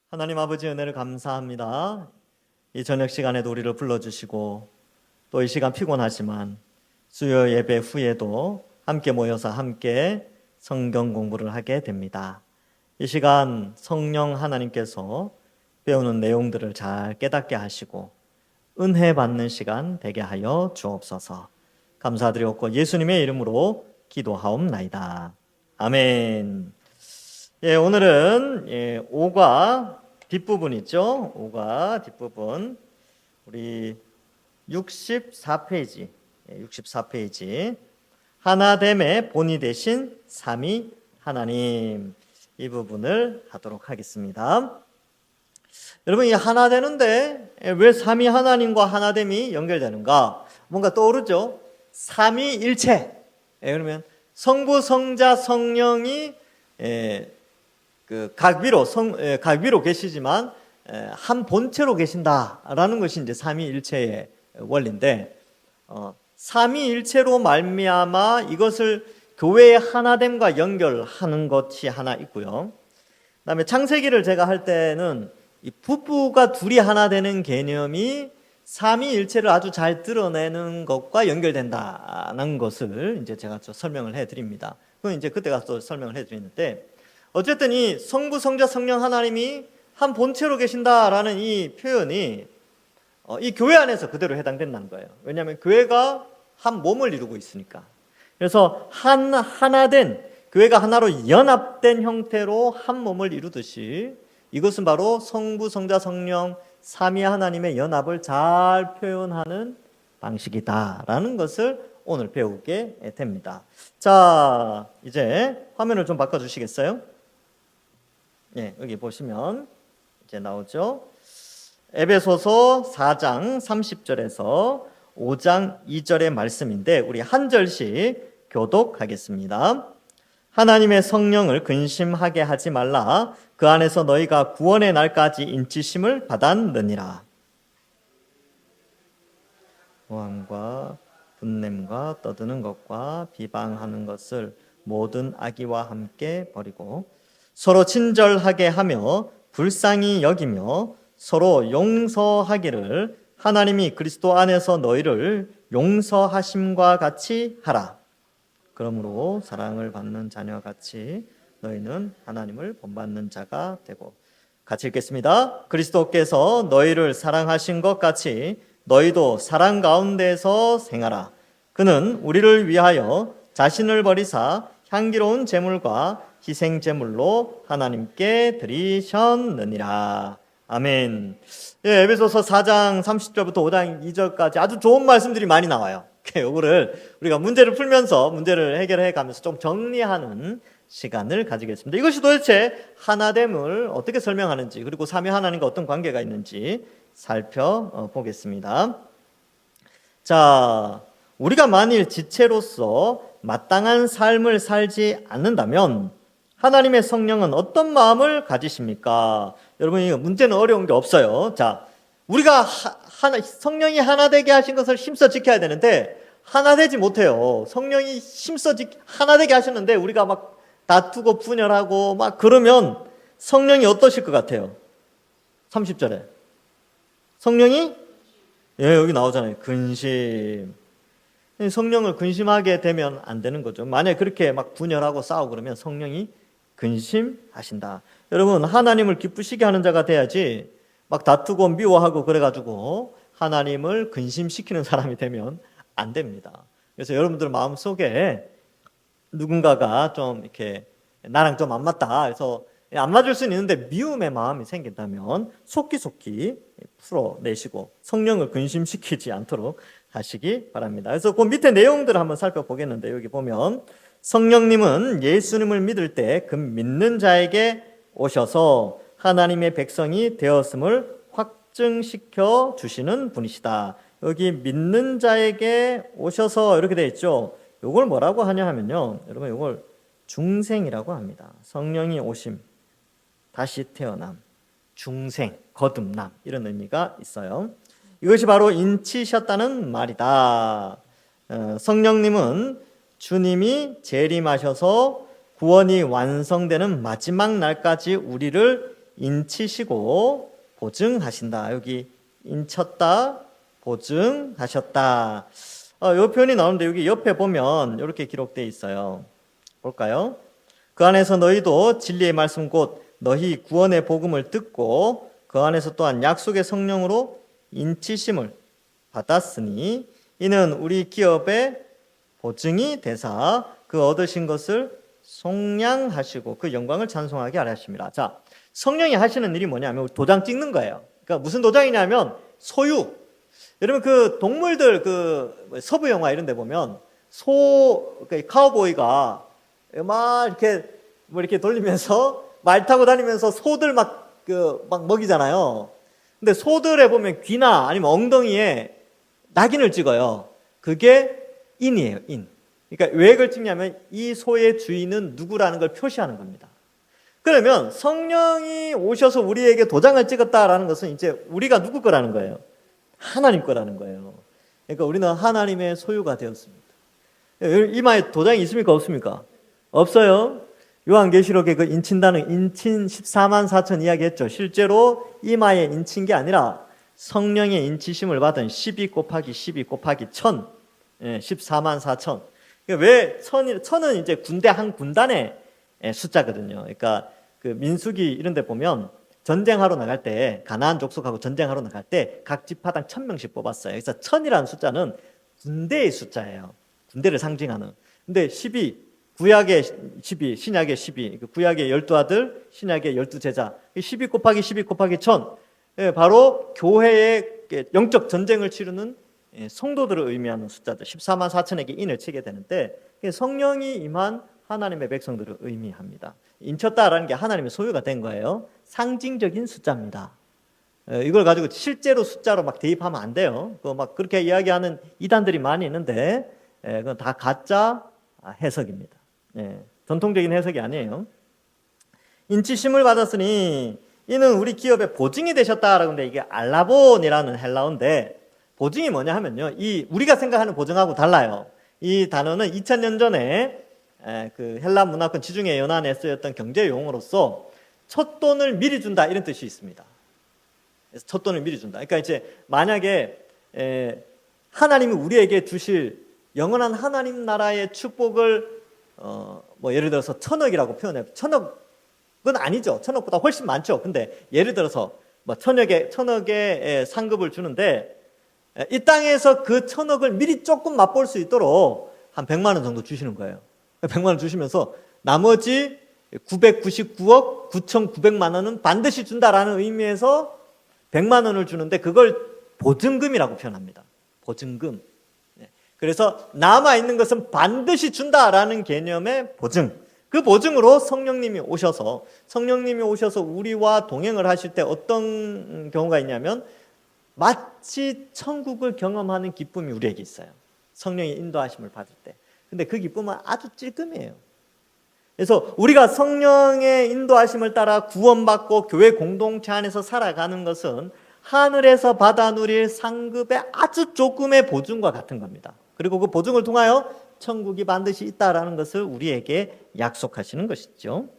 하나님 아버지 은혜를 감사합니다. 이 저녁 시간에도 우리를 불러주시고 또 이 시간 피곤하지만 수요 예배 후에도 함께 모여서 함께 성경 공부를 하게 됩니다. 이 시간 성령 하나님께서 배우는 내용들을 잘 깨닫게 하시고 은혜 받는 시간 되게 하여 주옵소서. 감사드리옵고 예수님의 이름으로 기도하옵나이다. 아멘. 오늘은 5과 뒷부분 있죠? 5과 뒷부분 우리 64페이지 64페이지 하나됨의 본이 되신 삼위 하나님, 이 부분을 하도록 하겠습니다. 여러분, 이 하나 되는데 왜 삼위 하나님과 하나됨이 연결되는가? 뭔가 떠오르죠? 삼위일체. 그러면 성부, 성자, 성령이 각위로 계시지만 한 본체로 계신다라는 것이 이제 삼위일체의 원리인데, 삼위일체로 말미암아 이것을 교회의 하나됨과 연결하는 것이 하나 있고요. 그다음에 창세기를 제가 할 때는 이 부부가 둘이 하나 되는 개념이 삼위일체를 아주 잘 드러내는 것과 연결된다는 것을 이제 제가 좀 설명을 해드립니다. 그건 이제 그때 가서 설명을 해드리는데, 어쨌든 이 성부, 성자, 성령 하나님이 한 본체로 계신다라는 이 표현이 이 교회 안에서 그대로 해당된다는 거예요. 왜냐하면 교회가 한 몸을 이루고 있으니까. 그래서 하나된, 교회가 하나로 연합된 형태로 한 몸을 이루듯이 이것은 바로 성부, 성자, 성령 삼위 하나님의 연합을 잘 표현하는 방식이다라는 것을 오늘 배우게 됩니다. 자, 이제 화면을 좀 바꿔주시겠어요? 여기 보시면 이제 나오죠. 에베소서 4장 30절에서 5장 2절의 말씀인데 우리 한 절씩 교독하겠습니다. 하나님의 성령을 근심하게 하지 말라. 그 안에서 너희가 구원의 날까지 인치심을 받았느니라. 모함과 분냄과 떠드는 것과 비방하는 것을 모든 악의와 함께 버리고 서로 친절하게 하며 불쌍히 여기며 서로 용서하기를 하나님이 그리스도 안에서 너희를 용서하심과 같이 하라. 그러므로 사랑을 받는 자녀같이 너희는 하나님을 본받는 자가 되고. 같이 읽겠습니다. 그리스도께서 너희를 사랑하신 것 같이 너희도 사랑 가운데서 생하라. 그는 우리를 위하여 자신을 버리사 향기로운 제물과 희생 제물로 하나님께 드리셨느니라. 아멘. 에베소서 4장 30절부터 5장 2절까지 아주 좋은 말씀들이 많이 나와요. 이거를 우리가 문제를 풀면서 문제를 해결해 가면서 좀 정리하는 시간을 가지겠습니다. 이것이 도대체 하나됨을 어떻게 설명하는지, 그리고 삼위 하나님과 어떤 관계가 있는지 살펴보겠습니다. 자, 우리가 만일 지체로서 마땅한 삶을 살지 않는다면 하나님의 성령은 어떤 마음을 가지십니까? 여러분, 이 문제는 어려운 게 없어요. 자, 우리가 성령이 하나 되게 하신 것을 힘써 지켜야 되는데 하나 되지 못해요. 성령이 힘써 하나 되게 하셨는데 우리가 막 다투고 분열하고 막 그러면 성령이 어떠실 것 같아요? 30절에 성령이 여기 나오잖아요. 근심. 성령을 근심하게 되면 안 되는 거죠. 만약에 그렇게 막 분열하고 싸우고 그러면 성령이 근심하신다. 여러분, 하나님을 기쁘시게 하는 자가 돼야지 막 다투고 미워하고 그래가지고 하나님을 근심시키는 사람이 되면 안 됩니다. 그래서 여러분들 마음속에 누군가가 좀 이렇게 나랑 좀 안 맞다 해서 안 맞을 수는 있는데 미움의 마음이 생긴다면 속기속기 풀어내시고 성령을 근심시키지 않도록 하시기 바랍니다. 그래서 그 밑에 내용들을 한번 살펴보겠는데, 여기 보면 성령님은 예수님을 믿을 때 그 믿는 자에게 오셔서 하나님의 백성이 되었음을 확증시켜 주시는 분이시다. 여기 믿는 자에게 오셔서 이렇게 되어 있죠. 이걸 뭐라고 하냐 하면요, 여러분, 이걸 중생이라고 합니다. 성령이 오심, 다시 태어남, 중생, 거듭남, 이런 의미가 있어요. 이것이 바로 인치셨다는 말이다. 성령님은 주님이 재림하셔서 구원이 완성되는 마지막 날까지 우리를 인치시고 보증하신다. 여기 인쳤다, 보증하셨다. 이 표현이 나오는데 여기 옆에 보면 이렇게 기록되어 있어요. 볼까요? 그 안에서 너희도 진리의 말씀 곧 너희 구원의 복음을 듣고 그 안에서 또한 약속의 성령으로 인치심을 받았으니 이는 우리 기업의 보증이 되사 그 얻으신 것을 속량하시고 그 영광을 찬송하게 하려 하십니다. 자, 성령이 하시는 일이 뭐냐면 도장 찍는 거예요. 그러니까 무슨 도장이냐면 소유. 여러분 그 동물들 그 서부 영화 이런 데 보면 카우보이가 막 이렇게 뭐 이렇게 돌리면서 말 타고 다니면서 소들 막 먹이잖아요. 근데 소들에 보면 귀나 아니면 엉덩이에 낙인을 찍어요. 그게 인이에요, 인. 그러니까 왜 그걸 찍냐면 이 소의 주인은 누구라는 걸 표시하는 겁니다. 그러면 성령이 오셔서 우리에게 도장을 찍었다라는 것은 이제 우리가 누구 거라는 거예요? 하나님 거라는 거예요. 그러니까 우리는 하나님의 소유가 되었습니다. 이마에 도장이 있습니까? 없습니까? 없어요. 요한계시록에 그 인친다는 인친 14만 4천 이야기했죠. 실제로 이마에 인친 게 아니라 성령의 인치심을 받은 12 곱하기 12 곱하기 1000, 14만 4천. 왜 천은 이제 군대 한 군단의 숫자거든요. 그러니까 그 민수기 이런 데 보면 전쟁하러 나갈 때 가나안 족속하고 전쟁하러 나갈 때 각 지파당 1000명씩 뽑았어요. 그래서 1000이라는 숫자는 군대의 숫자예요. 군대를 상징하는. 근데 12, 구약의 12, 신약의 12, 구약의 12아들, 신약의 12제자. 12 곱하기 12 곱하기 1000. 바로 교회의 영적 전쟁을 치르는 성도들을 의미하는 숫자죠. 14만 4천에게 인을 치게 되는데 성령이 임한 하나님의 백성들을 의미합니다. 인쳤다라는 게 하나님의 소유가 된 거예요. 상징적인 숫자입니다. 이걸 가지고 실제로 숫자로 막 대입하면 안 돼요. 막 그렇게 이야기하는 이단들이 많이 있는데 그건 다 가짜 해석입니다. 전통적인 해석이 아니에요. 인치심을 받았으니 이는 우리 기업의 보증이 되셨다라고 하는데 이게 알라본이라는 헬라어인데 보증이 뭐냐 하면요. 이 우리가 생각하는 보증하고 달라요. 이 단어는 2000년 전에 그 헬라 문화권 지중해 연안에 쓰였던 경제 용어로서 첫 돈을 미리 준다 이런 뜻이 있습니다. 그래서 첫 돈을 미리 준다. 그러니까 이제 만약에 하나님이 우리에게 주실 영원한 하나님 나라의 축복을 뭐 예를 들어서 1000억이라고 표현해요. 1000억은 아니죠. 1000억보다 훨씬 많죠. 근데 예를 들어서 뭐 1000억의 상급을 주는데 이 땅에서 그 1000억을 미리 조금 맛볼 수 있도록 한 100만 원 정도 주시는 거예요. 100만 원 주시면서 나머지 999억 9,900만 원은 반드시 준다라는 의미에서 100만 원을 주는데 그걸 보증금이라고 표현합니다. 보증금. 그래서 남아있는 것은 반드시 준다라는 개념의 보증. 그 보증으로 성령님이 오셔서 우리와 동행을 하실 때 어떤 경우가 있냐면 마치 천국을 경험하는 기쁨이 우리에게 있어요. 성령의 인도하심을 받을 때. 근데 그 기쁨은 아주 찔끔해요. 그래서 우리가 성령의 인도하심을 따라 구원받고 교회 공동체 안에서 살아가는 것은 하늘에서 받아 누릴 상급의 아주 조금의 보증과 같은 겁니다. 그리고 그 보증을 통하여 천국이 반드시 있다라는 것을 우리에게 약속하시는 것이죠.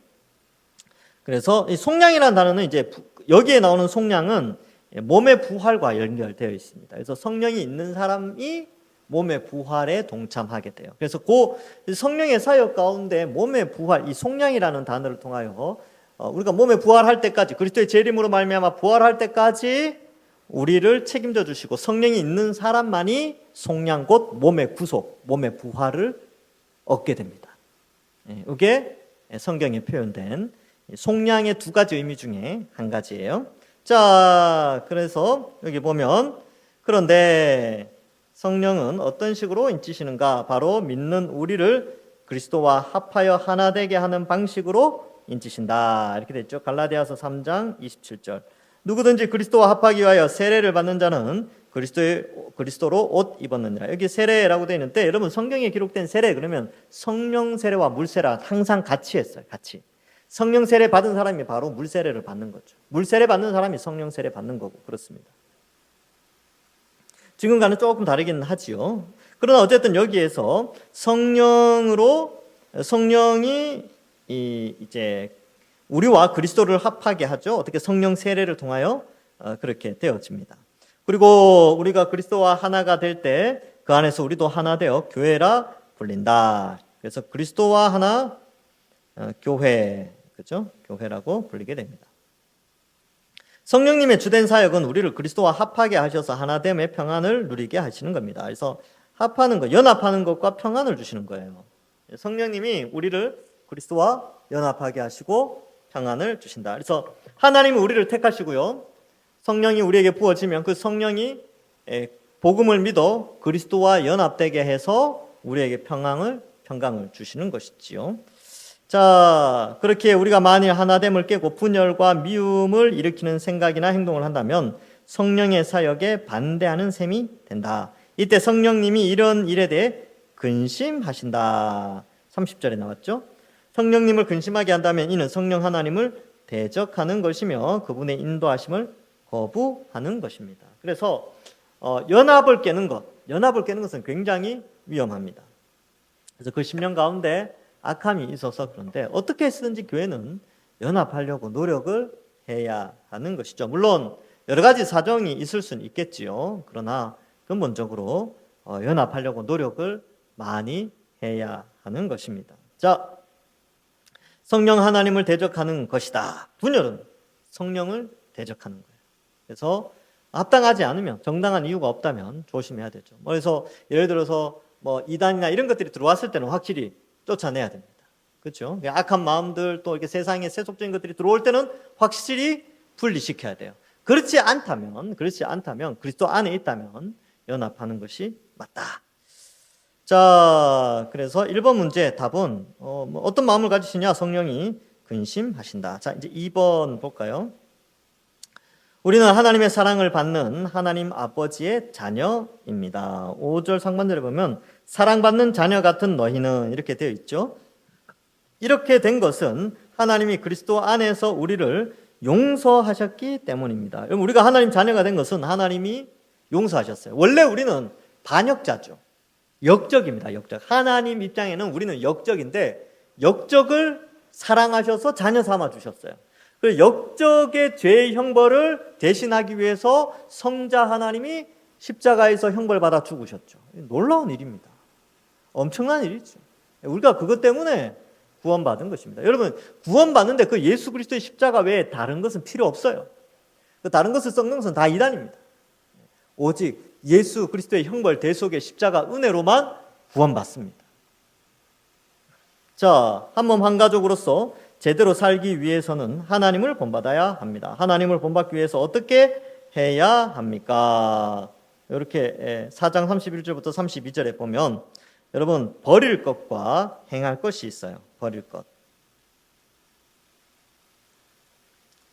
그래서 이 속량이라는 단어는 이제 여기에 나오는 속량은 몸의 부활과 연결되어 있습니다. 그래서 성령이 있는 사람이 몸의 부활에 동참하게 돼요. 그래서 그 성령의 사역 가운데 몸의 부활, 이 속량이라는 단어를 통하여 우리가 몸의 부활할 때까지 그리스도의 재림으로 말미암아 부활할 때까지 우리를 책임져 주시고 성령이 있는 사람만이 속량 곧 몸의 구속, 몸의 부활을 얻게 됩니다. 이게 성경에 표현된 속량의 두 가지 의미 중에 한 가지예요. 자, 그래서 여기 보면 그런데 성령은 어떤 식으로 인치시는가? 바로 믿는 우리를 그리스도와 합하여 하나 되게 하는 방식으로 인치신다. 이렇게 됐죠. 갈라디아서 3장 27절. 누구든지 그리스도와 합하기 위하여 세례를 받는 자는 그리스도로 옷 입었느니라. 여기 세례라고 되어 있는데 여러분 성경에 기록된 세례 그러면 성령 세례와 물 세례가 항상 같이 했어요. 같이. 성령 세례 받은 사람이 바로 물 세례를 받는 거죠. 물 세례 받는 사람이 성령 세례 받는 거고 그렇습니다. 지금과는 조금 다르긴 하지요. 그러나 어쨌든 여기에서 성령이 이제 우리와 그리스도를 합하게 하죠. 어떻게 성령 세례를 통하여 그렇게 되어집니다. 그리고 우리가 그리스도와 하나가 될 때 그 안에서 우리도 하나 되어 교회라 불린다. 그래서 그리스도와 하나 교회, 그죠? 교회라고 불리게 됩니다. 성령님의 주된 사역은 우리를 그리스도와 합하게 하셔서 하나됨의 평안을 누리게 하시는 겁니다. 그래서 합하는 것, 연합하는 것과 평안을 주시는 거예요. 성령님이 우리를 그리스도와 연합하게 하시고 평안을 주신다. 그래서 하나님은 우리를 택하시고요. 성령이 우리에게 부어지면 그 성령이 복음을 믿어 그리스도와 연합되게 해서 우리에게 평강을 주시는 것이지요. 자, 그렇게 우리가 만일 하나됨을 깨고 분열과 미움을 일으키는 생각이나 행동을 한다면 성령의 사역에 반대하는 셈이 된다. 이때 성령님이 이런 일에 대해 근심하신다. 30절에 나왔죠. 성령님을 근심하게 한다면 이는 성령 하나님을 대적하는 것이며 그분의 인도하심을 거부하는 것입니다. 그래서 연합을 깨는 것은 굉장히 위험합니다. 그래서 그 10년 가운데 악함이 있어서 그런데 어떻게 해서든지 교회는 연합하려고 노력을 해야 하는 것이죠. 물론 여러 가지 사정이 있을 수는 있겠지요. 그러나 근본적으로 연합하려고 노력을 많이 해야 하는 것입니다. 자, 성령 하나님을 대적하는 것이다. 분열은 성령을 대적하는 거예요. 그래서 합당하지 않으면, 정당한 이유가 없다면 조심해야 되죠. 그래서 예를 들어서 이단이나 이런 것들이 들어왔을 때는 확실히 쫓아내야 됩니다. 그렇죠? 악한 마음들 또 이렇게 세상에 세속적인 것들이 들어올 때는 확실히 분리시켜야 돼요. 그렇지 않다면 그리스도 안에 있다면 연합하는 것이 맞다. 자, 그래서 1번 문제 답은 어떤 마음을 가지시냐? 성령이 근심하신다. 자, 이제 2번 볼까요? 우리는 하나님의 사랑을 받는 하나님 아버지의 자녀입니다. 5절 상반절에 보면 사랑받는 자녀 같은 너희는 이렇게 되어 있죠. 이렇게 된 것은 하나님이 그리스도 안에서 우리를 용서하셨기 때문입니다. 여러분, 우리가 하나님 자녀가 된 것은 하나님이 용서하셨어요. 원래 우리는 반역자죠. 역적입니다. 역적. 하나님 입장에는 우리는 역적인데 역적을 사랑하셔서 자녀 삼아 주셨어요. 그 역적의 죄의 형벌을 대신하기 위해서 성자 하나님이 십자가에서 형벌 받아 죽으셨죠. 놀라운 일입니다. 엄청난 일이죠. 우리가 그것 때문에 구원받은 것입니다. 여러분, 구원받는데 그 예수 그리스도의 십자가 외에 다른 것은 필요 없어요. 그 다른 것을 썩는 것은 다 이단입니다. 오직 예수 그리스도의 형벌 대속의 십자가 은혜로만 구원받습니다. 자, 한 몸 한 가족으로서 제대로 살기 위해서는 하나님을 본받아야 합니다. 하나님을 본받기 위해서 어떻게 해야 합니까? 이렇게 4장 31절부터 32절에 보면 여러분 버릴 것과 행할 것이 있어요. 버릴 것.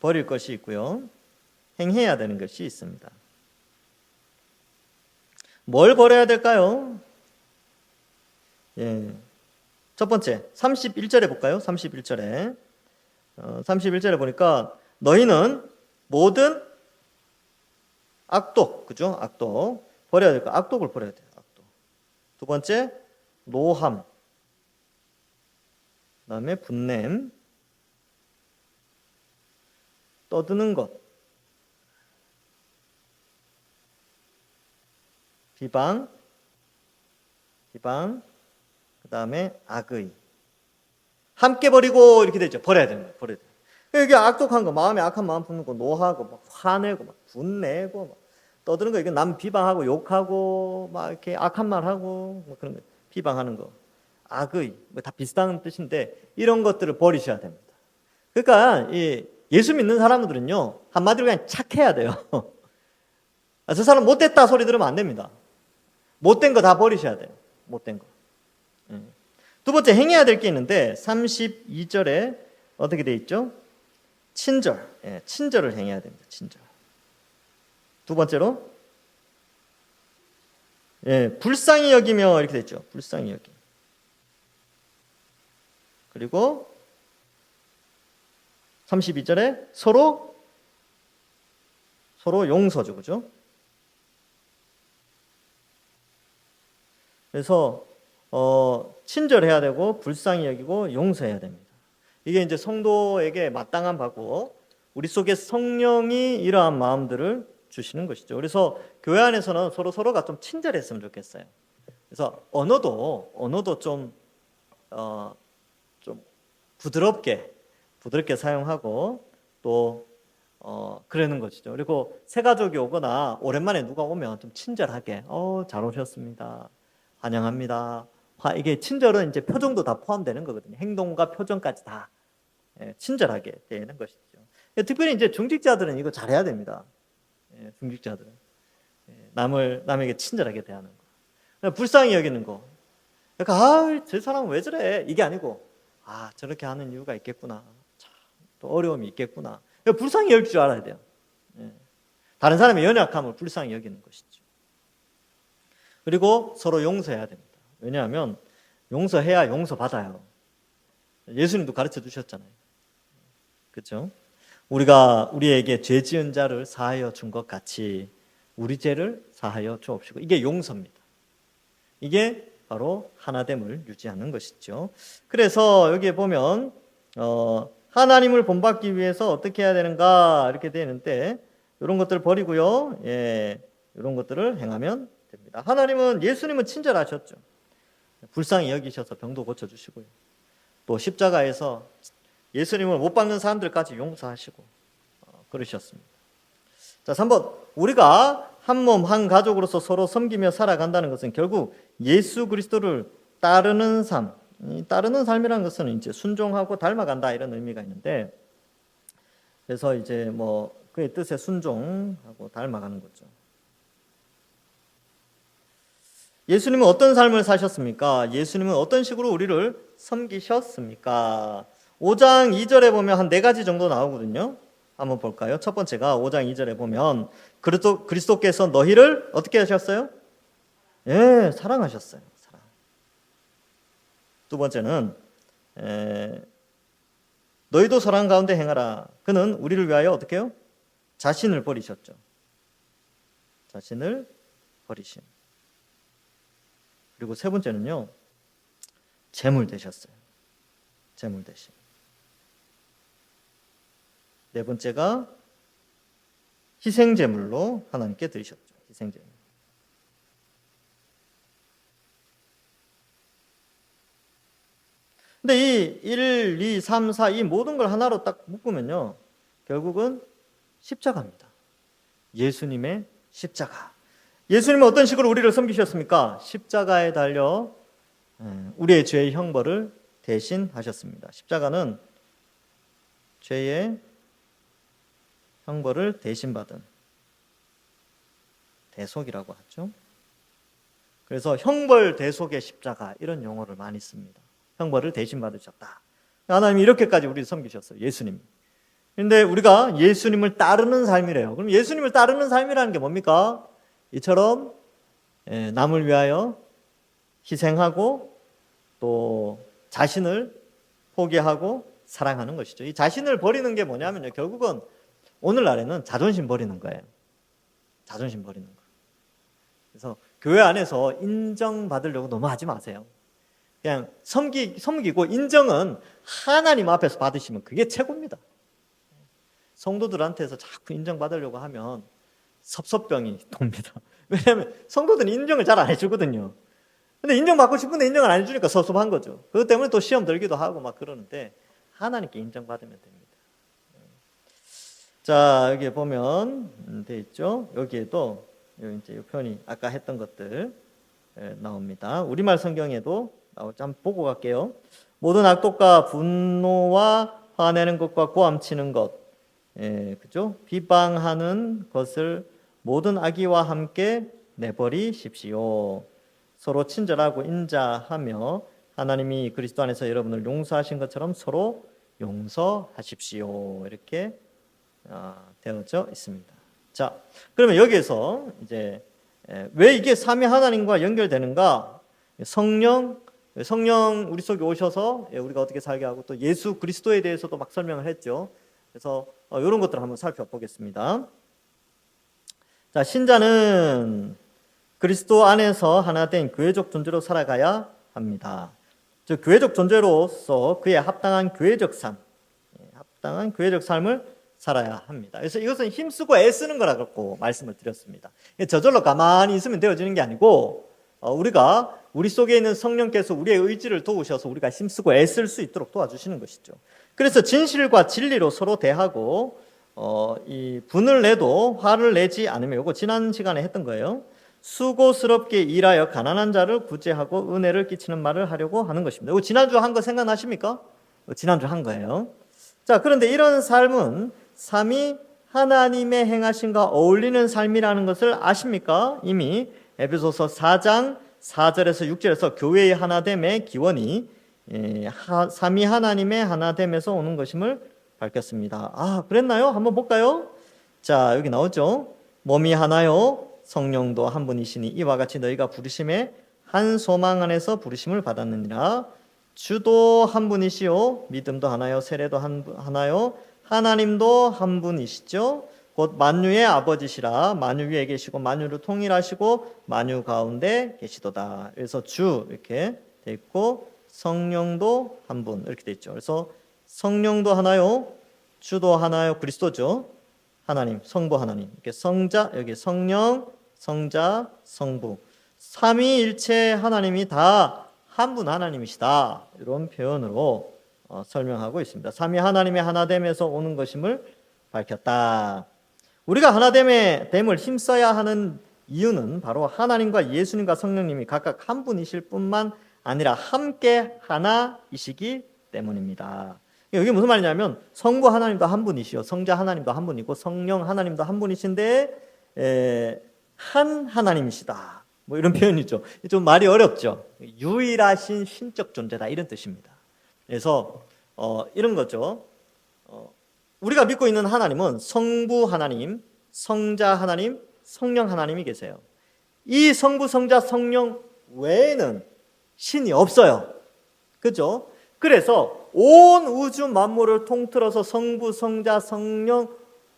버릴 것이 있고요. 행해야 되는 것이 있습니다. 뭘 버려야 될까요? 첫 번째, 31절에 볼까요? 31절에. 31절에 보니까 너희는 모든 악독, 그죠? 악독. 버려야 될 거. 악독을 버려야 돼요. 악독. 두 번째, 노함. 그 다음에 분냄. 떠드는 것. 비방. 그 다음에 악의. 함께 버리고 이렇게 되죠. 버려야 되는 거예요. 버려야 돼요. 이게 악독한 거, 마음에 악한 마음 품는 거, 노하고, 막 화내고, 막 분내고, 막 떠드는 거, 이게 남 비방하고, 욕하고, 막 이렇게 악한 말 하고, 뭐 그런 거, 비방하는 거. 악의, 뭐 다 비슷한 뜻인데, 이런 것들을 버리셔야 됩니다. 그러니까, 예수 믿는 사람들은요, 한마디로 그냥 착해야 돼요. 저 사람 못됐다 소리 들으면 안 됩니다. 못된 거 다 버리셔야 돼요. 못된 거. 두 번째 행해야 될 게 있는데 32절에 어떻게 돼 있죠? 친절. 친절을 행해야 됩니다. 친절. 두 번째로 불쌍히 여기며 이렇게 돼 있죠. 불쌍히 여기. 그리고 32절에 서로 용서죠. 그죠? 그래서 친절해야 되고 불쌍히 여기고 용서해야 됩니다. 이게 이제 성도에게 마땅한 바고 우리 속에 성령이 이러한 마음들을 주시는 것이죠. 그래서 교회 안에서는 서로가 좀 친절했으면 좋겠어요. 그래서 언어도 좀 부드럽게 사용하고 또 그러는 것이죠. 그리고 새 가족이 오거나 오랜만에 누가 오면 좀 친절하게 잘 오셨습니다. 환영합니다. 이게 친절은 이제 표정도 다 포함되는 거거든요. 행동과 표정까지 다 친절하게 되는 것이죠. 특별히 이제 중직자들은 이거 잘해야 됩니다. 중직자들은 남에게 친절하게 대하는 거. 불쌍히 여기는 거. 그러니까 저 사람은 왜 저래? 이게 아니고 저렇게 하는 이유가 있겠구나. 참, 또 어려움이 있겠구나. 불쌍히 여길 줄 알아야 돼요. 다른 사람의 연약함을 불쌍히 여기는 것이죠. 그리고 서로 용서해야 됩니다. 왜냐하면 용서해야 용서받아요. 예수님도 가르쳐 주셨잖아요. 그렇죠? 우리가 우리에게 죄 지은 자를 사하여 준 것 같이 우리 죄를 사하여 주옵시고, 이게 용서입니다. 이게 바로 하나됨을 유지하는 것이죠. 그래서 여기에 보면 하나님을 본받기 위해서 어떻게 해야 되는가 이렇게 되는데, 이런 것들을 버리고요, 이런 것들을 행하면 됩니다. 예수님은 친절하셨죠. 불쌍히 여기셔서 병도 고쳐주시고요. 또 십자가에서 예수님을 못 박는 사람들까지 용서하시고 그러셨습니다. 자, 3번. 우리가 한 몸, 한 가족으로서 서로 섬기며 살아간다는 것은 결국 예수 그리스도를 따르는 삶, 따르는 삶이라는 것은 이제 순종하고 닮아간다 이런 의미가 있는데, 그래서 이제 그의 뜻에 순종하고 닮아가는 거죠. 예수님은 어떤 삶을 사셨습니까? 예수님은 어떤 식으로 우리를 섬기셨습니까? 5장 2절에 보면 한 4가지 정도 나오거든요. 한번 볼까요? 첫 번째가 5장 2절에 보면 그리스도께서 너희를 어떻게 하셨어요? 사랑하셨어요. 사랑. 두 번째는 너희도 사랑 가운데 행하라. 그는 우리를 위하여 어떻게 해요? 자신을 버리셨죠. 자신을 버리심. 그리고 세 번째는요, 제물 되셨어요. 제물 되심. 네 번째가 희생제물로 하나님께 드리셨죠. 희생제물. 근데 이 1, 2, 3, 4 이 모든 걸 하나로 딱 묶으면요, 결국은 십자가입니다. 예수님의 십자가. 예수님은 어떤 식으로 우리를 섬기셨습니까? 십자가에 달려 우리의 죄의 형벌을 대신하셨습니다. 십자가는 죄의 형벌을 대신받은 대속이라고 하죠. 그래서 형벌 대속의 십자가 이런 용어를 많이 씁니다. 형벌을 대신받으셨다. 하나님이 이렇게까지 우리를 섬기셨어요. 예수님이. 그런데 우리가 예수님을 따르는 삶이래요. 그럼 예수님을 따르는 삶이라는 게 뭡니까? 이처럼 남을 위하여 희생하고 또 자신을 포기하고 사랑하는 것이죠. 이 자신을 버리는 게 뭐냐면요, 결국은 오늘날에는 자존심 버리는 거예요. 자존심 버리는 거. 그래서 교회 안에서 인정받으려고 너무 하지 마세요. 그냥 섬기고 인정은 하나님 앞에서 받으시면 그게 최고입니다. 성도들한테서 자꾸 인정받으려고 하면 섭섭병이 돕니다. 왜냐하면 성도들은 인정을 잘 안 해주거든요. 근데 인정받고 싶은데 인정을 안 해주니까 섭섭한 거죠. 그것 때문에 또 시험 들기도 하고 막 그러는데, 하나님께 인정받으면 됩니다. 자, 여기에 보면 돼 있죠. 여기에도 이제 이 표현이 아까 했던 것들 나옵니다. 우리말 성경에도 나오죠. 한번 보고 갈게요. 모든 악독과 분노와 화내는 것과 고함치는 것, 그죠? 비방하는 것을 모든 악의와 함께 내버리십시오. 서로 친절하고 인자하며 하나님이 그리스도 안에서 여러분을 용서하신 것처럼 서로 용서하십시오. 이렇게 되어져 있습니다. 자, 그러면 여기에서 이제 왜 이게 삼위 하나님과 연결되는가? 성령 우리 속에 오셔서 우리가 어떻게 살게 하고, 또 예수 그리스도에 대해서도 막 설명을 했죠. 그래서 이런 것들을 한번 살펴보겠습니다. 자, 신자는 그리스도 안에서 하나 된 교회적 존재로 살아가야 합니다. 즉 교회적 존재로서 그에 합당한 교회적 삶, 합당한 교회적 삶을 살아야 합니다. 그래서 이것은 힘쓰고 애쓰는 거라고 말씀을 드렸습니다. 저절로 가만히 있으면 되어지는 게 아니고 우리가 우리 속에 있는 성령께서 우리의 의지를 도우셔서 우리가 힘쓰고 애쓸 수 있도록 도와주시는 것이죠. 그래서 진실과 진리로 서로 대하고 이 분을 내도 화를 내지 않으며, 이거 지난 시간에 했던 거예요. 수고스럽게 일하여 가난한 자를 구제하고 은혜를 끼치는 말을 하려고 하는 것입니다. 이거 지난주 한 거 생각나십니까? 지난주 한 거예요. 자, 그런데 이런 삶은 삼위 하나님의 행하심과 어울리는 삶이라는 것을 아십니까? 이미 에베소서 4장 4절에서 6절에서 교회의 하나됨의 기원이 삼위 하나님의 하나됨에서 오는 것임을 밝혔습니다. 아, 그랬나요? 한번 볼까요? 자, 여기 나오죠. 몸이 하나요, 성령도 한 분이시니 이와 같이 너희가 부르심에 한 소망 안에서 부르심을 받았느니라. 주도 한 분이시요, 믿음도 하나요, 세례도 하나요, 하나님도 한 분이시죠. 곧 만유의 아버지시라. 만유 위에 계시고 만유를 통일하시고 만유 가운데 계시도다. 그래서 주 이렇게 돼 있고 성령도 한 분 이렇게 돼 있죠. 그래서 성령도 하나요, 주도 하나요, 그리스도죠. 하나님, 성부 하나님. 이렇게 성자, 여기 성령, 성자, 성부. 삼위일체 하나님이 다 한 분 하나님이시다. 이런 표현으로 설명하고 있습니다. 삼위 하나님의 하나됨에서 오는 것임을 밝혔다. 우리가 하나됨을 힘써야 하는 이유는 바로 하나님과 예수님과 성령님이 각각 한 분이실 뿐만 아니라 함께 하나이시기 때문입니다. 이게 무슨 말이냐면 성부 하나님도 한 분이시요, 성자 하나님도 한 분이고 성령 하나님도 한 분이신데 한 하나님이시다. 뭐 이런 표현이죠. 좀 말이 어렵죠. 유일하신 신적 존재다, 이런 뜻입니다. 그래서 이런 거죠. 우리가 믿고 있는 하나님은 성부 하나님, 성자 하나님, 성령 하나님이 계세요. 이 성부, 성자, 성령 외에는 신이 없어요. 그죠? 그래서 온 우주 만물을 통틀어서 성부, 성자, 성령,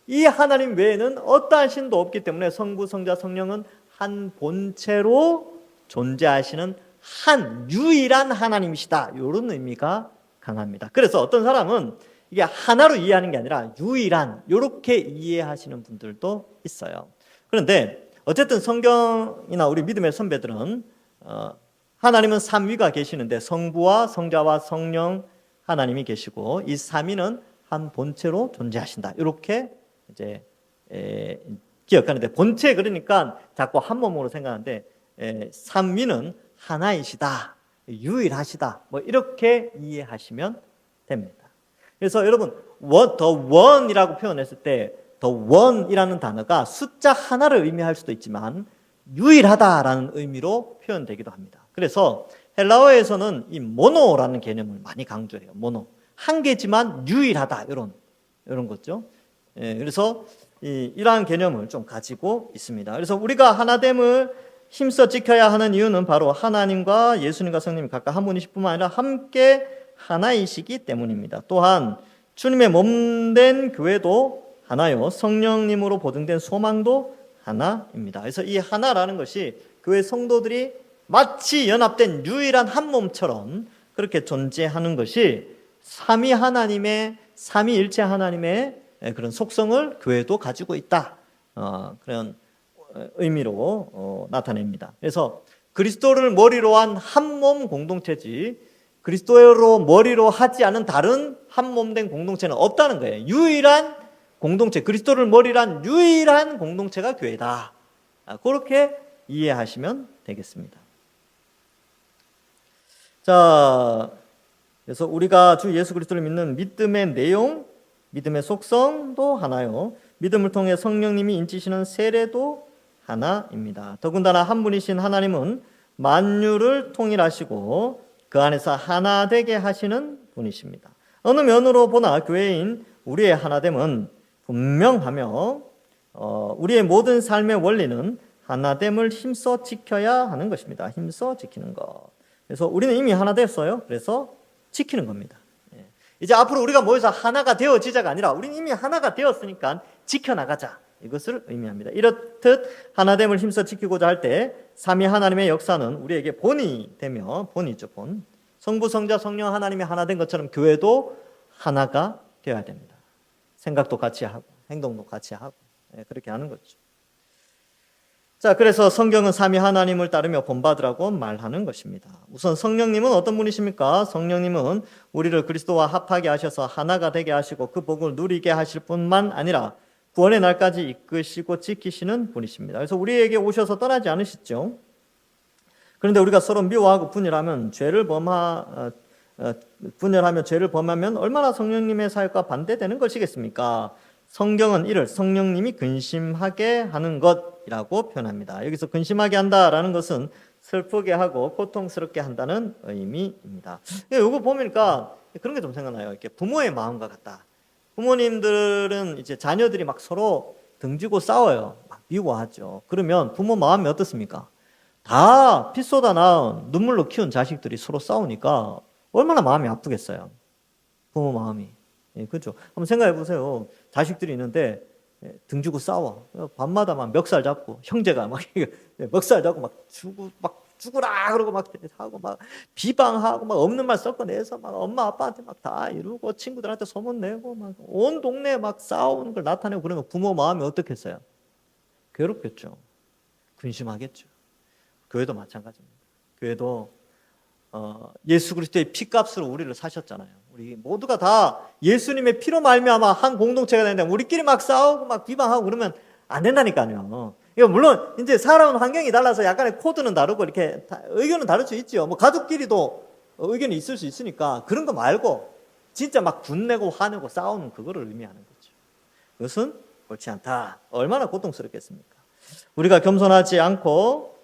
이 하나님 외에는 어떠한 신도 없기 때문에 성부, 성자, 성령은 한 본체로 존재하시는 한 유일한 하나님이시다. 이런 의미가 강합니다. 그래서 어떤 사람은 이게 하나로 이해하는 게 아니라 유일한, 이렇게 이해하시는 분들도 있어요. 그런데 어쨌든 성경이나 우리 믿음의 선배들은 하나님은 삼위가 계시는데 성부와 성자와 성령 하나님이 계시고 이 삼위는 한 본체로 존재하신다. 이렇게 이제 기억하는데, 본체 그러니까 자꾸 한 몸으로 생각하는데 삼위는 하나이시다, 유일하시다, 뭐 이렇게 이해하시면 됩니다. 그래서 여러분 the one이라고 표현했을 때 the one이라는 단어가 숫자 하나를 의미할 수도 있지만 유일하다라는 의미로 표현되기도 합니다. 그래서 헬라어에서는 이 모노라는 개념을 많이 강조해요. 모노, 한 개지만 유일하다, 이런 거죠. 그래서 이러한 개념을 좀 가지고 있습니다. 그래서 우리가 하나됨을 힘써 지켜야 하는 이유는 바로 하나님과 예수님과 성령님이 각각 한 분이실 뿐만 아니라 함께 하나이시기 때문입니다. 또한 주님의 몸된 교회도 하나요, 성령님으로 보증된 소망도 하나입니다. 그래서 이 하나라는 것이 교회 성도들이 마치 연합된 유일한 한 몸처럼 그렇게 존재하는 것이 삼위 하나님의, 삼위일체 하나님의 그런 속성을 교회도 가지고 있다. 그런 의미로 나타냅니다. 그래서 그리스도를 머리로 한 한 몸 공동체지 그리스도로 머리로 하지 않은 다른 한 몸된 공동체는 없다는 거예요. 유일한 공동체, 그리스도를 머리로 한 유일한 공동체가 교회다. 그렇게 이해하시면 되겠습니다. 자, 그래서 우리가 주 예수 그리스도를 믿는 믿음의 내용, 믿음의 속성도 하나요. 믿음을 통해 성령님이 인치시는 세례도 하나입니다. 더군다나 한 분이신 하나님은 만유를 통일하시고 그 안에서 하나 되게 하시는 분이십니다. 어느 면으로 보나 교회인 우리의 하나됨은 분명하며 우리의 모든 삶의 원리는 하나됨을 힘써 지켜야 하는 것입니다. 힘써 지키는 것. 그래서 우리는 이미 하나 됐어요. 그래서 지키는 겁니다. 이제 앞으로 우리가 모여서 하나가 되어지자가 아니라 우리는 이미 하나가 되었으니까 지켜나가자, 이것을 의미합니다. 이렇듯 하나됨을 힘써 지키고자 할 때 삼위 하나님의 역사는 우리에게 본이 되며, 본이죠, 본. 성부, 성자, 성령 하나님이 하나 된 것처럼 교회도 하나가 되어야 됩니다. 생각도 같이 하고 행동도 같이 하고 그렇게 하는 거죠. 자, 그래서 성경은 삼위 하나님을 따르며 본받으라고 말하는 것입니다. 우선 성령님은 어떤 분이십니까? 성령님은 우리를 그리스도와 합하게 하셔서 하나가 되게 하시고 그 복을 누리게 하실 뿐만 아니라 구원의 날까지 이끄시고 지키시는 분이십니다. 그래서 우리에게 오셔서 떠나지 않으시죠. 그런데 우리가 서로 미워하고 분열하면 죄를 범하면 얼마나 성령님의 사역과 반대되는 것이겠습니까? 성경은 이를 성령님이 근심하게 하는 것이라고 표현합니다. 여기서 근심하게 한다라는 것은 슬프게 하고 고통스럽게 한다는 의미입니다. 이거 보니까 그런 게 좀 생각나요. 이렇게 부모의 마음과 같다. 부모님들은 이제 자녀들이 막 서로 등지고 싸워요. 막 미워하죠. 그러면 부모 마음이 어떻습니까? 다 피 쏟아 낳은 눈물로 키운 자식들이 서로 싸우니까 얼마나 마음이 아프겠어요. 부모 마음이. 그렇죠. 한번 생각해 보세요. 자식들이 있는데 등지고 싸워. 밤마다 막 멱살 잡고 형제가 막 멱살 잡고 막 죽으라 그러고 막 하고 막 비방하고 막 없는 말 섞어내서 막 엄마 아빠한테 막 다 이루고 친구들한테 소문내고 막 온 동네에 막 싸우는 걸 나타내고 그러면 부모 마음이 어떻겠어요? 괴롭겠죠. 근심하겠죠. 교회도 마찬가지입니다. 교회도 예수 그리스도의 피값으로 우리를 사셨잖아요. 우리 모두가 다 예수님의 피로 말미암아 한 공동체가 되는데 우리끼리 막 싸우고 막 비방하고 그러면 안 된다니까요. 이거 물론 이제 살아온 환경이 달라서 약간의 코드는 다르고 이렇게 의견은 다를 수 있죠. 뭐 가족끼리도 의견이 있을 수 있으니까 그런 거 말고 진짜 막 분내고 화내고 싸우는 그거를 의미하는 거죠. 그것은 옳지 않다. 얼마나 고통스럽겠습니까? 우리가 겸손하지도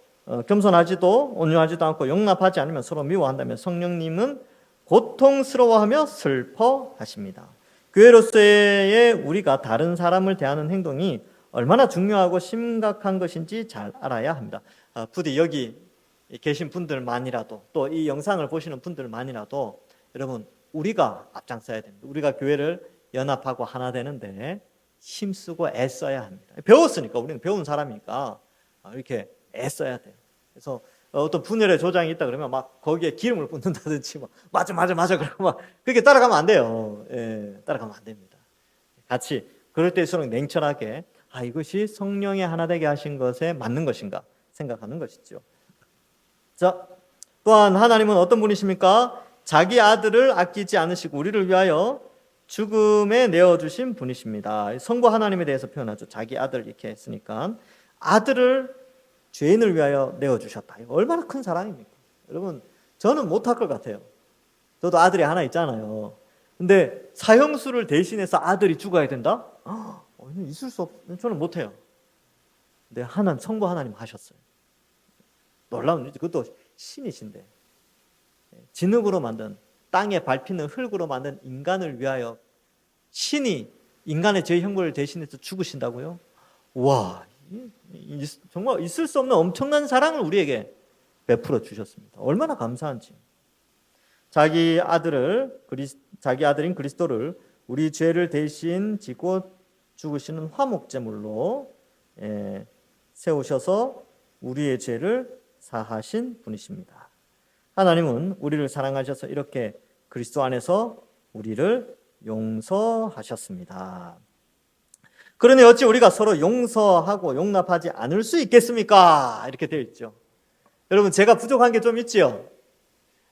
온유하지도 않고 용납하지 않으면 서로 미워한다면 성령님은 고통스러워하며 슬퍼하십니다. 교회로서의 우리가 다른 사람을 대하는 행동이 얼마나 중요하고 심각한 것인지 잘 알아야 합니다. 부디 여기 계신 분들만이라도 또 이 영상을 보시는 분들만이라도 여러분 우리가 앞장서야 됩니다. 우리가 교회를 연합하고 하나 되는데 힘쓰고 애써야 합니다. 배웠으니까 우리는 배운 사람이니까 이렇게 애써야 돼요. 그래서 어떤 분열의 조장이 있다 그러면 막 거기에 기름을 붓는다든지 막 맞아 그러고 막 그렇게 따라가면 안 돼요. 따라가면 안 됩니다. 같이 그럴 때일수록 냉철하게 이것이 성령의 하나 되게 하신 것에 맞는 것인가 생각하는 것이죠. 자, 또한 하나님은 어떤 분이십니까? 자기 아들을 아끼지 않으시고 우리를 위하여 죽음에 내어주신 분이십니다. 성부 하나님에 대해서 표현하죠. 자기 아들 이렇게 했으니까 아들을 죄인을 위하여 내어주셨다. 이거 얼마나 큰 사랑입니까? 여러분 저는 못할 것 같아요. 저도 아들이 하나 있잖아요. 근데 사형수를 대신해서 아들이 죽어야 된다? 있을 수 저는 못해요. 근데 성부 하나님 하셨어요. 놀라운 일이죠. 그것도 신이신데 진흙으로 만든 땅에 밟히는 흙으로 만든 인간을 위하여 신이 인간의 죄 형벌을 대신해서 죽으신다고요? 와, 정말 있을 수 없는 엄청난 사랑을 우리에게 베풀어 주셨습니다. 얼마나 감사한지. 자기 아들인 그리스도를 우리 죄를 대신 지고 죽으시는 화목제물로 세우셔서 우리의 죄를 사하신 분이십니다. 하나님은 우리를 사랑하셔서 이렇게 그리스도 안에서 우리를 용서하셨습니다. 그러니 어찌 우리가 서로 용서하고 용납하지 않을 수 있겠습니까? 이렇게 되어 있죠. 여러분 제가 부족한 게 좀 있지요.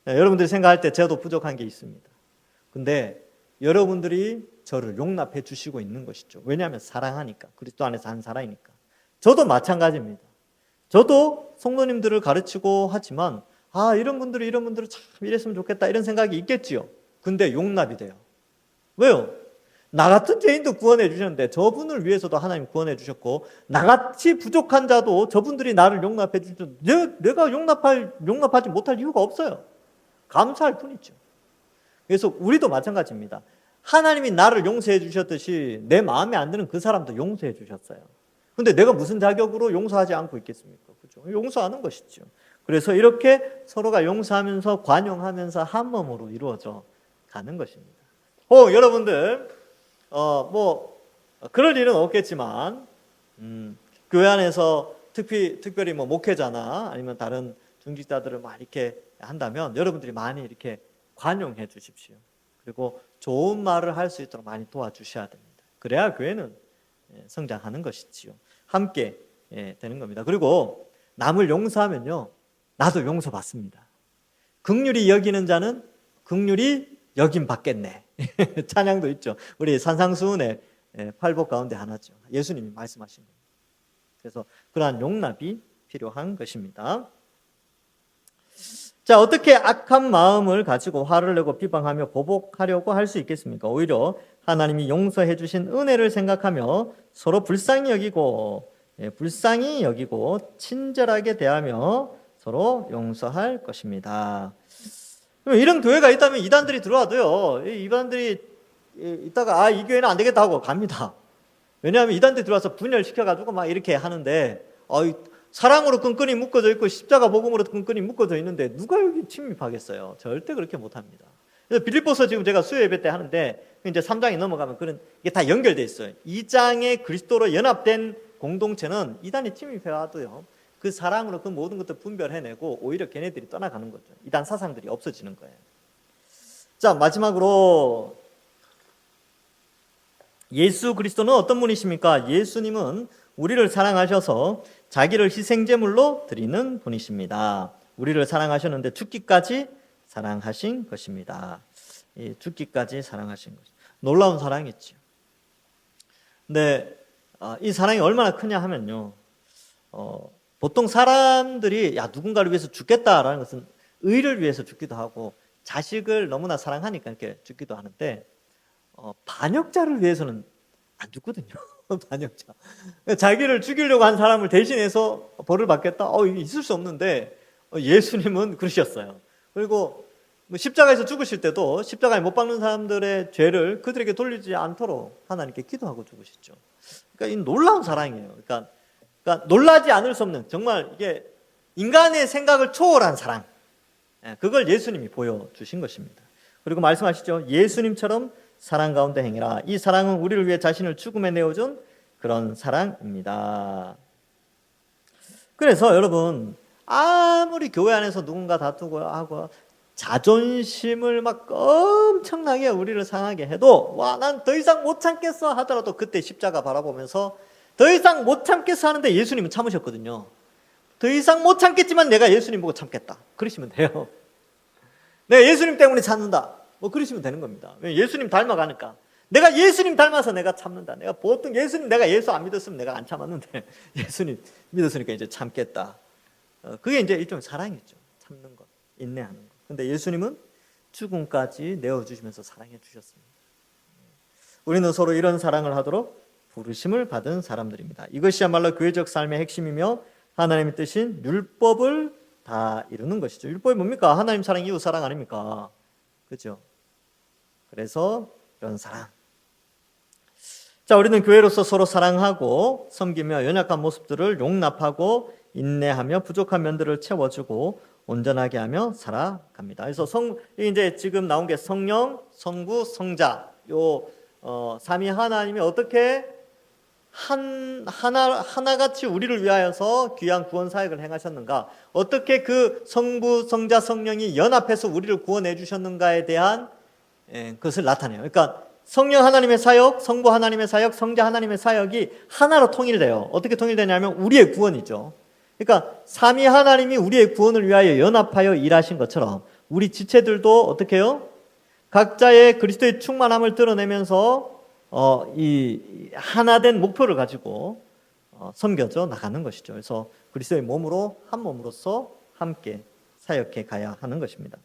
여러분들이 생각할 때 저도 부족한 게 있습니다. 근데 여러분들이 저를 용납해 주시고 있는 것이죠. 왜냐하면 사랑하니까. 그리스도 안에서 한 사람이니까. 저도 마찬가지입니다. 저도 성도님들을 가르치고 하지만 이런 분들이 참 이랬으면 좋겠다 이런 생각이 있겠지요. 근데 용납이 돼요. 왜요? 나 같은 죄인도 구원해 주셨는데 저분을 위해서도 하나님 구원해 주셨고 나같이 부족한 자도 저분들이 나를 용납해 주셨는데 내가 용납하지 못할 이유가 없어요. 감사할 뿐이죠. 그래서 우리도 마찬가지입니다. 하나님이 나를 용서해 주셨듯이 내 마음에 안 드는 그 사람도 용서해 주셨어요. 근데 내가 무슨 자격으로 용서하지 않고 있겠습니까? 그죠? 용서하는 것이죠. 그래서 이렇게 서로가 용서하면서 관용하면서 한 몸으로 이루어져 가는 것입니다. 여러분들 그럴 일은 없겠지만 교회 안에서 특별히 목회자나 아니면 다른 중직자들을 막 이렇게 한다면 여러분들이 많이 이렇게 관용해 주십시오. 그리고 좋은 말을 할 수 있도록 많이 도와주셔야 됩니다. 그래야 교회는 성장하는 것이지요. 함께 되는 겁니다. 그리고 남을 용서하면요, 나도 용서받습니다. 긍휼히 여기는 자는 긍휼히 여김 받겠네. 찬양도 있죠. 우리 산상수훈의 팔복 가운데 하나죠. 예수님이 말씀하신 겁니다. 그래서 그러한 용납이 필요한 것입니다. 자, 어떻게 악한 마음을 가지고 화를 내고 비방하며 보복하려고 할 수 있겠습니까? 오히려 하나님이 용서해 주신 은혜를 생각하며 서로 불쌍히 여기고 친절하게 대하며 서로 용서할 것입니다. 이런 교회가 있다면 이단들이 들어와도요, 이단들이 있다가 이 교회는 안 되겠다 하고 갑니다. 왜냐하면 이단들이 들어와서 분열시켜가지고 막 이렇게 하는데, 사랑으로 끈끈이 묶어져 있고 십자가 복음으로 끈끈이 묶어져 있는데 누가 여기 침입하겠어요? 절대 그렇게 못합니다. 그래서 빌립보서 지금 제가 수요 예배 때 하는데 이제 3장에 넘어가면 이게 다 연결돼 있어요. 2장에 그리스도로 연합된 공동체는 이단이 침입해와도요, 그 사랑으로 그 모든 것들 분별해내고 오히려 걔네들이 떠나가는 거죠. 이단 사상들이 없어지는 거예요. 자, 마지막으로 예수 그리스도는 어떤 분이십니까? 예수님은 우리를 사랑하셔서 자기를 희생제물로 드리는 분이십니다. 우리를 사랑하셨는데 죽기까지 사랑하신 것입니다. 죽기까지 사랑하신 것. 놀라운 사랑이죠. 근데 이 사랑이 얼마나 크냐 하면요, 보통 사람들이 누군가를 위해서 죽겠다라는 것은 의를 위해서 죽기도 하고 자식을 너무나 사랑하니까 이렇게 죽기도 하는데, 반역자를 위해서는 안 죽거든요. 반역자. 자기를 죽이려고 한 사람을 대신해서 벌을 받겠다? 이게 있을 수 없는데 예수님은 그러셨어요. 그리고 십자가에서 죽으실 때도 십자가에 못 박는 사람들의 죄를 그들에게 돌리지 않도록 하나님께 기도하고 죽으셨죠. 그러니까 이 놀라운 사랑이에요. 그러니까 놀라지 않을 수 없는, 정말 이게 인간의 생각을 초월한 사랑, 그걸 예수님이 보여주신 것입니다. 그리고 말씀하시죠. 예수님처럼 사랑 가운데 행해라. 이 사랑은 우리를 위해 자신을 죽음에 내어준 그런 사랑입니다. 그래서 여러분, 아무리 교회 안에서 누군가 다투고 하고 자존심을 막 엄청나게 우리를 상하게 해도 난 더 이상 못 참겠어 하더라도 그때 십자가 바라보면서 더 이상 못 참겠어 하는데 예수님은 참으셨거든요. 더 이상 못 참겠지만 내가 예수님 보고 참겠다. 그러시면 돼요. 내가 예수님 때문에 참는다. 그러시면 되는 겁니다. 예수님 닮아가니까. 내가 예수님 닮아서 내가 참는다. 내가 보통 내가 예수 안 믿었으면 내가 안 참았는데 예수님 믿었으니까 이제 참겠다. 그게 이제 일종의 사랑이죠. 참는 것, 인내하는 것. 근데 예수님은 죽음까지 내어주시면서 사랑해 주셨습니다. 우리는 서로 이런 사랑을 하도록 부르심을 받은 사람들입니다. 이것이야말로 교회적 삶의 핵심이며 하나님의 뜻인 율법을 다 이루는 것이죠. 율법이 뭡니까? 하나님 사랑, 이웃 사랑 아닙니까? 그렇죠? 그래서 이런 사랑. 자, 우리는 교회로서 서로 사랑하고 섬기며 연약한 모습들을 용납하고 인내하며 부족한 면들을 채워주고 온전하게 하며 살아갑니다. 그래서 이제 지금 나온 게 성령, 성부, 성자, 삼위 하나님이 어떻게 하나같이 우리를 위하여서 귀한 구원 사역을 행하셨는가, 어떻게 그 성부, 성자, 성령이 연합해서 우리를 구원해 주셨는가에 대한 그것을 나타내요. 그러니까 성령 하나님의 사역, 성부 하나님의 사역, 성자 하나님의 사역이 하나로 통일돼요. 어떻게 통일되냐면 우리의 구원이죠. 그러니까 삼위 하나님이 우리의 구원을 위하여 연합하여 일하신 것처럼 우리 지체들도 어떻게 해요? 각자의 그리스도의 충만함을 드러내면서 이 하나된 목표를 가지고 섬겨져 나가는 것이죠. 그래서 그리스도의 몸으로 한 몸으로서 함께 사역해 가야 하는 것입니다.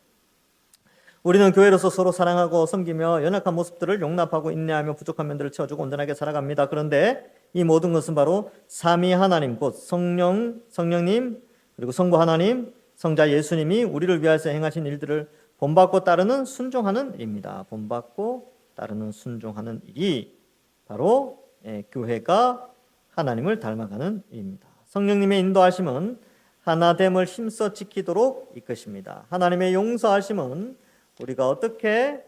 우리는 교회로서 서로 사랑하고 섬기며 연약한 모습들을 용납하고 인내하며 부족한 면들을 채워주고 온전하게 살아갑니다. 그런데 이 모든 것은 바로 삼위 하나님, 곧 성령님, 그리고 성부 하나님, 성자 예수님이 우리를 위하여서 행하신 일들을 본받고 따르는 순종하는 일입니다. 본받고 따르는 순종하는 일이 바로 교회가 하나님을 닮아가는 일입니다. 성령님의 인도하심은 하나됨을 힘써 지키도록 이끄십니다. 하나님의 용서하심은 우리가 어떻게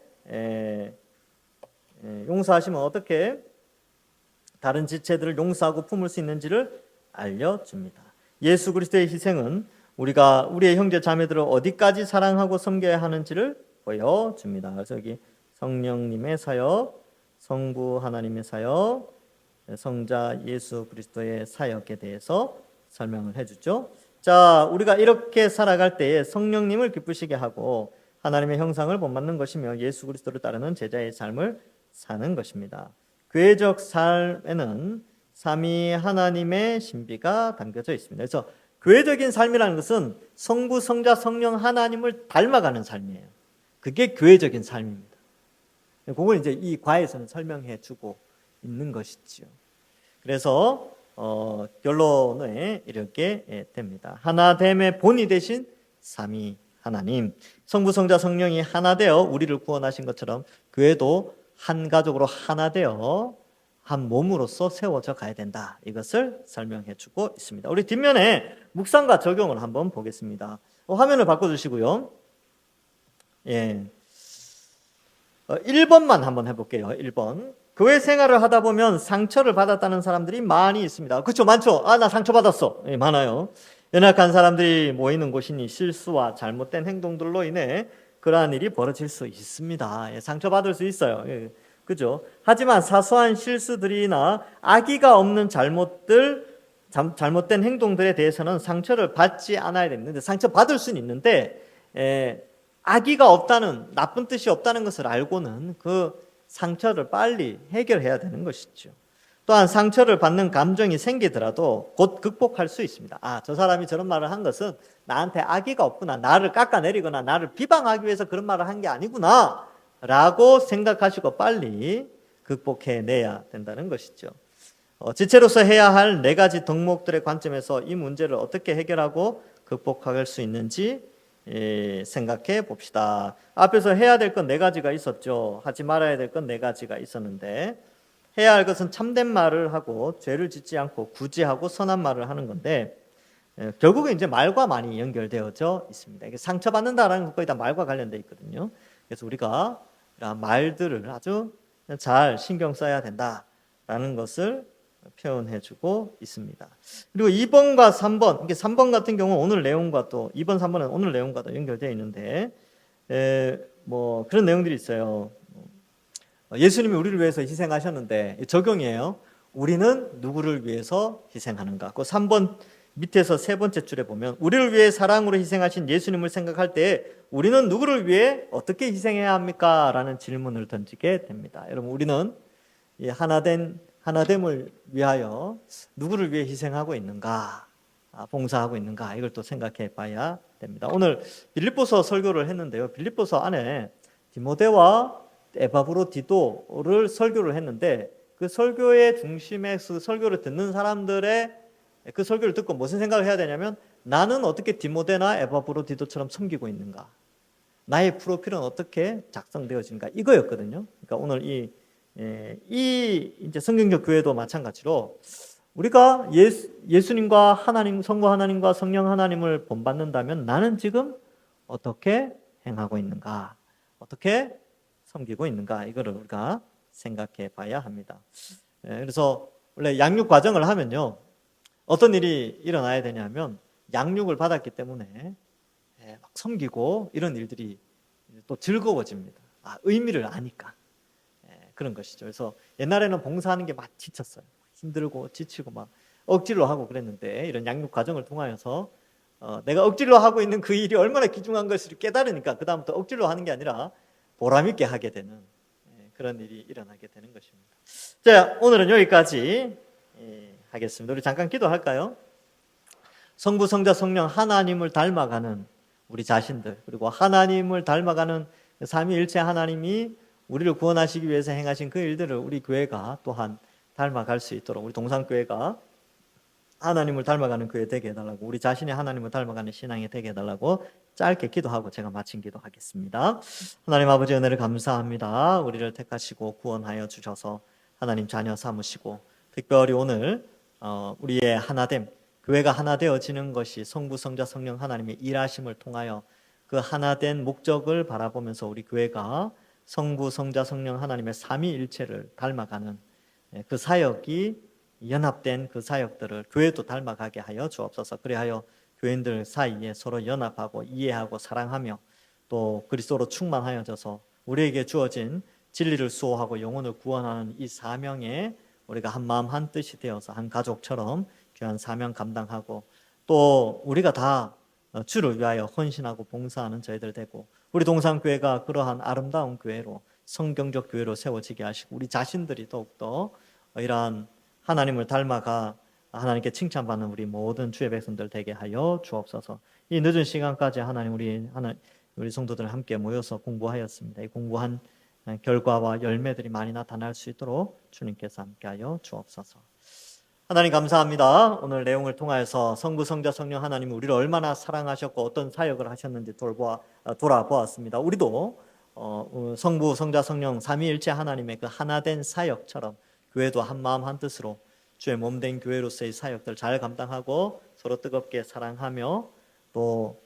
다른 지체들을 용서하고 품을 수 있는지를 알려줍니다. 예수 그리스도의 희생은 우리가 우리의 형제 자매들을 어디까지 사랑하고 섬겨야 하는지를 보여줍니다. 그래서 여기 성령님의 사역, 성부 하나님의 사역, 성자 예수 그리스도의 사역에 대해서 설명을 해주죠. 자, 우리가 이렇게 살아갈 때에 성령님을 기쁘시게 하고 하나님의 형상을 본받는 것이며 예수 그리스도를 따르는 제자의 삶을 사는 것입니다. 교회적 삶에는 삼위 하나님의 신비가 담겨져 있습니다. 그래서 교회적인 삶이라는 것은 성부, 성자, 성령 하나님을 닮아가는 삶이에요. 그게 교회적인 삶입니다. 그걸 이제 이 과에서는 설명해 주고 있는 것이지요. 그래서 결론에 이렇게 됩니다. 하나됨의 본이 되신 삼위 하나님, 성부, 성자, 성령이 하나 되어 우리를 구원하신 것처럼 교회도 한 가족으로 하나 되어 한 몸으로서 세워져 가야 된다. 이것을 설명해 주고 있습니다. 우리 뒷면에 묵상과 적용을 한번 보겠습니다. 화면을 바꿔주시고요. 예. 1번만 한번 해볼게요. 1번. 교회 생활을 하다 보면 상처를 받았다는 사람들이 많이 있습니다. 그렇죠? 많죠? 나 상처받았어. 예, 많아요. 연약한 사람들이 모이는 곳이니 실수와 잘못된 행동들로 인해 그러한 일이 벌어질 수 있습니다. 예, 상처받을 수 있어요. 예, 그죠? 하지만 사소한 실수들이나 악의가 없는 잘못된 행동들에 대해서는 상처를 받지 않아야 됩니다. 상처받을 수는 있는데 악의가 없다는, 나쁜 뜻이 없다는 것을 알고는 그 상처를 빨리 해결해야 되는 것이죠. 또한 상처를 받는 감정이 생기더라도 곧 극복할 수 있습니다. 저 사람이 저런 말을 한 것은 나한테 악의가 없구나, 나를 깎아내리거나 나를 비방하기 위해서 그런 말을 한 게 아니구나 라고 생각하시고 빨리 극복해내야 된다는 것이죠. 지체로서 해야 할 4가지 덕목들의 관점에서 이 문제를 어떻게 해결하고 극복할 수 있는지 생각해 봅시다. 앞에서 해야 될 건 4가지가 있었죠. 하지 말아야 될 건 4가지가 있었는데, 해야 할 것은 참된 말을 하고 죄를 짓지 않고 구제하고 선한 말을 하는 건데, 결국은 이제 말과 많이 연결되어져 있습니다. 이게 상처받는다라는 것 거의 다 말과 관련되어 있거든요. 그래서 우리가 말들을 아주 잘 신경 써야 된다라는 것을 표현해주고 있습니다. 그리고 2번과 3번, 이게 3번 같은 경우는 오늘 내용과 또 2번, 3번은 오늘 내용과 도 연결되어 있는데, 뭐 그런 내용들이 있어요. 예수님이 우리를 위해서 희생하셨는데 적용이에요. 우리는 누구를 위해서 희생하는가? 그 3번 밑에서 3번째 줄에 보면 우리를 위해 사랑으로 희생하신 예수님을 생각할 때 우리는 누구를 위해 어떻게 희생해야 합니까? 라는 질문을 던지게 됩니다. 여러분, 우리는 이 하나됨을 위하여 누구를 위해 희생하고 있는가, 봉사하고 있는가, 이걸 또 생각해 봐야 됩니다. 오늘 빌립보서 설교를 했는데요. 빌립보서 안에 디모데와 에바브로디도를 설교를 했는데 그 설교의 중심에 그 설교를 듣는 사람들의 그 설교를 듣고 무슨 생각을 해야 되냐면, 나는 어떻게 디모데나 에바브로디도처럼 섬기고 있는가, 나의 프로필은 어떻게 작성되어진가, 이거였거든요. 그러니까 오늘 이 이제 성경적 교회도 마찬가지로 우리가 예수님과 하나님, 성부 하나님과 성령 하나님을 본받는다면 나는 지금 어떻게 행하고 있는가, 어떻게 섬기고 있는가, 이거를 우리가 생각해 봐야 합니다. 그래서 원래 양육 과정을 하면요, 어떤 일이 일어나야 되냐면 양육을 받았기 때문에 막 섬기고 이런 일들이 또 즐거워집니다. 의미를 아니까. 그런 것이죠. 그래서 옛날에는 봉사하는 게 막 지쳤어요. 힘들고 지치고 막 억지로 하고 그랬는데, 이런 양육 과정을 통하여서 내가 억지로 하고 있는 그 일이 얼마나 귀중한 것을 깨달으니까 그 다음부터 억지로 하는 게 아니라 보람 있게 하게 되는 그런 일이 일어나게 되는 것입니다. 자, 오늘은 여기까지 하겠습니다. 우리 잠깐 기도할까요? 성부, 성자, 성령 하나님을 닮아가는 우리 자신들, 그리고 하나님을 닮아가는 삼위일체 하나님이 우리를 구원하시기 위해서 행하신 그 일들을 우리 교회가 또한 닮아갈 수 있도록, 우리 동산교회가 하나님을 닮아가는 교회 되게 해달라고, 우리 자신이 하나님을 닮아가는 신앙이 되게 해달라고 짧게 기도하고 제가 마친 기도하겠습니다. 하나님 아버지, 은혜를 감사합니다. 우리를 택하시고 구원하여 주셔서 하나님 자녀 삼으시고, 특별히 오늘 우리의 하나됨, 교회가 하나 되어지는 것이 성부, 성자, 성령 하나님의 일하심을 통하여 그 하나된 목적을 바라보면서 우리 교회가 성부, 성자, 성령 하나님의 삼위일체를 닮아가는 그 사역이, 연합된 그 사역들을 교회도 닮아가게 하여 주옵소서. 그리하여 교인들 사이에 서로 연합하고 이해하고 사랑하며 또 그리스도로 충만하여져서 우리에게 주어진 진리를 수호하고 영혼을 구원하는 이 사명에 우리가 한 마음 한 뜻이 되어서 한 가족처럼 귀한 사명 감당하고 또 우리가 다 주를 위하여 헌신하고 봉사하는 저희들 되고 우리 동산교회가 그러한 아름다운 교회로 성경적 교회로 세워지게 하시고 우리 자신들이 더욱더 이러한 하나님을 닮아가 하나님께 칭찬받는 우리 모든 주의 백성들 되게 하여 주옵소서. 이 늦은 시간까지 하나님 우리 성도들 함께 모여서 공부하였습니다. 이 공부한 결과와 열매들이 많이 나타날 수 있도록 주님께서 함께하여 주옵소서. 하나님 감사합니다. 오늘 내용을 통하여서 성부, 성자, 성령 하나님이 우리를 얼마나 사랑하셨고 어떤 사역을 하셨는지 돌아보았습니다. 우리도 성부, 성자, 성령 삼위일체 하나님의 그 하나된 사역처럼 교회도 한 마음 한 뜻으로 주의 몸된 교회로서의 사역들 잘 감당하고 서로 뜨겁게 사랑하며 또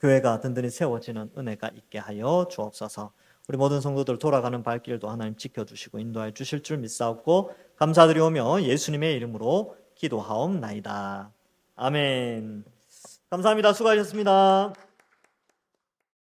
교회가 든든히 세워지는 은혜가 있게 하여 주옵소서. 우리 모든 성도들 돌아가는 발길도 하나님 지켜주시고 인도하여 주실 줄 믿사옵고 감사드리오며 예수님의 이름으로 기도하옵나이다. 아멘. 감사합니다. 수고하셨습니다.